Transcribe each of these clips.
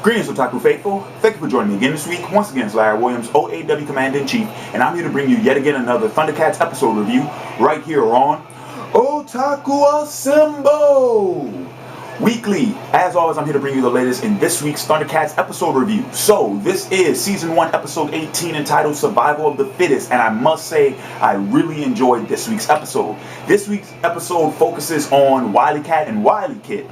Greetings, Otaku Faithful. Thank you for joining me again this week. Once again, it's Larry Williams, OAW Commander-in-Chief, and I'm here to bring you yet again another ThunderCats episode review right here on Otaku Assemble! Weekly. As always, I'm here to bring you the latest in this week's ThunderCats episode review. So, this is Season 1, Episode 18, entitled Survival of the Fittest, and I must say, I really enjoyed this week's episode. This week's episode focuses on Wilykit and Wilykit,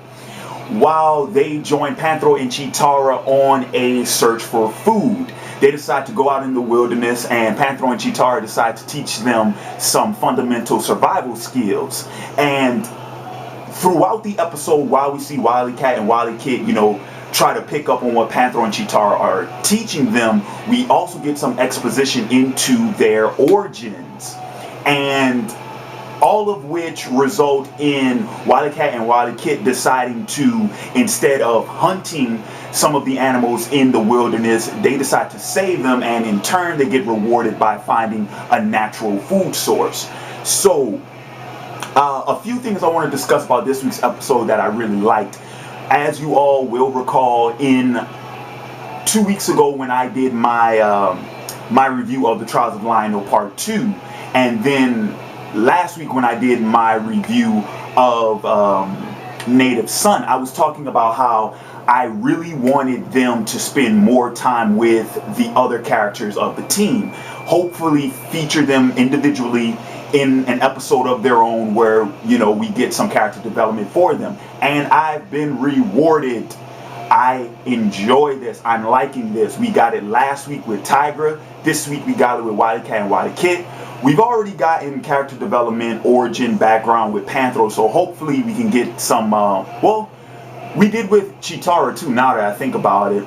while they join Panthro and Chitara on a search for food. They decide to go out in the wilderness, and Panthro and Chitara decide to teach them some fundamental survival skills. And throughout the episode, while we see Wilykit and Wilykit, try to pick up on what Panthro and Chitara are teaching them, we also get some exposition into their origins. And all of which result in Wilykit and Wilykit deciding to, instead of hunting some of the animals in the wilderness, they decide to save them, and in turn they get rewarded by finding a natural food source. So, a few things I want to discuss about this week's episode that I really liked. As you all will recall, in 2 weeks ago when I did my my review of the Trials of Lionel Part 2, and then last week when I did my review of Native Son, I was talking about how I really wanted them to spend more time with the other characters of the team. Hopefully feature them individually in an episode of their own where, we get some character development for them. And I've been rewarded. I enjoy this. I'm liking this. We got it last week with Tigra. This week we got it with Wilykit and Wilykit. We've already gotten character development, origin, background with Panthro, so hopefully we can get some, we did with Chitara too, now that I think about it.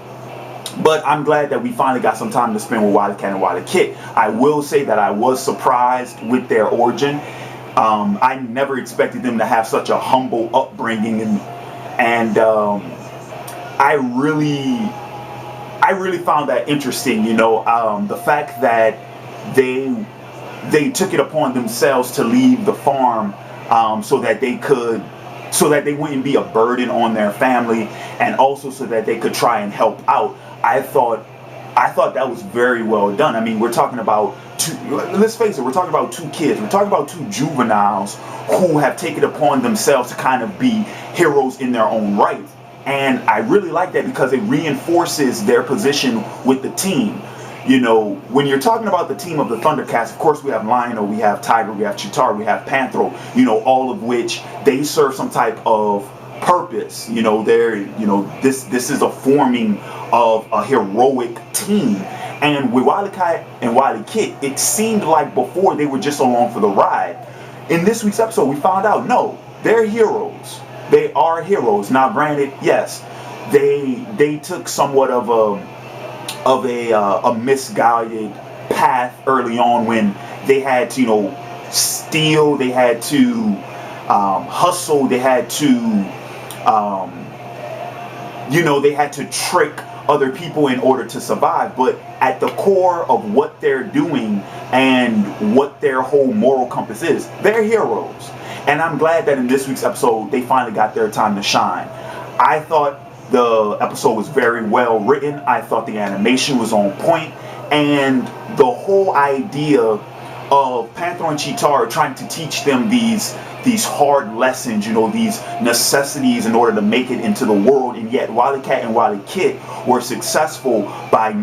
But I'm glad that we finally got some time to spend with Wilykit and Wilykit. I will say that I was surprised with their origin. I never expected them to have such a humble upbringing, and I really found that interesting, the fact that they took it upon themselves to leave the farm so that they wouldn't be a burden on their family, and also so that they could try and help out. I thought that was very well done. I mean, we're talking about let's face it, we're talking about two kids. We're talking about two juveniles who have taken it upon themselves to kind of be heroes in their own right. And I really like that because it reinforces their position with the team. When you're talking about the team of the ThunderCats, of course we have Lionel, we have Tigra, we have Chitara, we have Panthro, all of which they serve some type of purpose. This is a forming of a heroic team. And with Wilykit and Wilykit, it seemed like before they were just along for the ride. In this week's episode, we found out, no, they're heroes. They are heroes. Now, granted, yes, they took somewhat of a misguided path early on when they had to, steal, they had to hustle, they had to, they had to trick other people in order to survive. But at the core of what they're doing and what their whole moral compass is, they're heroes. And I'm glad that in this week's episode, they finally got their time to shine. I thought the episode was very well written. I thought the animation was on point. And the whole idea of Panthro and Chitara trying to teach them these hard lessons, these necessities in order to make it into the world. And yet Wilykit and Wilykit were successful by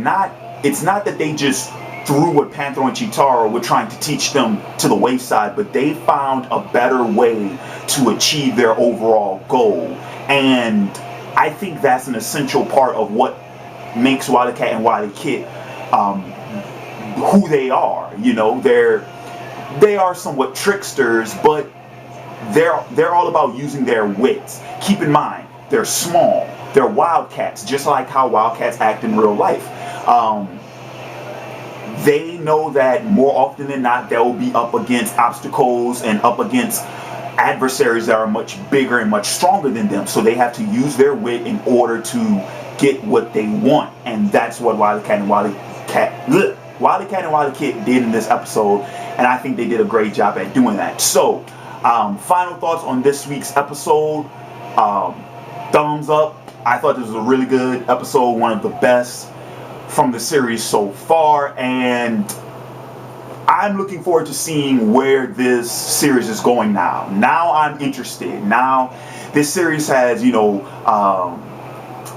it's not that they just threw what Panthro and Chitara were trying to teach them to the wayside, but they found a better way to achieve their overall goal. And I think that's an essential part of what makes Wilykit and Wilykit who they are. They are somewhat tricksters, but they're all about using their wits. Keep in mind, they're small. They're wildcats, just like how wildcats act in real life. They know that more often than not, they'll be up against obstacles and up against adversaries that are much bigger and much stronger than them. So they have to use their wit in order to get what they want. And that's what Wilykit and Wilykit did in this episode. And I think they did a great job at doing that. So, final thoughts on this week's episode. Thumbs up, I thought this was a really good episode, one of the best from the series so far, and I'm looking forward to seeing where this series is going now. Now I'm interested. Now this series has,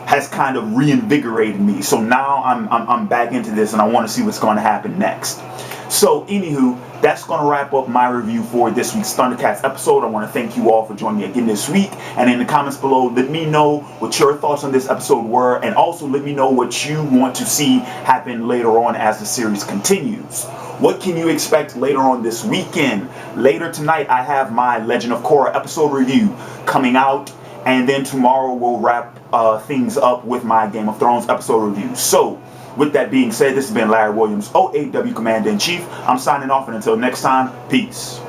has kind of reinvigorated me. So now I'm back into this, and I want to see what's going to happen next. So anywho, that's going to wrap up my review for this week's ThunderCats episode. I want to thank you all for joining me again this week. And in the comments below, let me know what your thoughts on this episode were. And also let me know what you want to see happen later on as the series continues. What can you expect later on this weekend? Later tonight, I have my Legend of Korra episode review coming out. And then tomorrow we'll wrap things up with my Game of Thrones episode review. So, with that being said, this has been Larry Williams, OAW Commander-in-Chief. I'm signing off, and until next time, peace.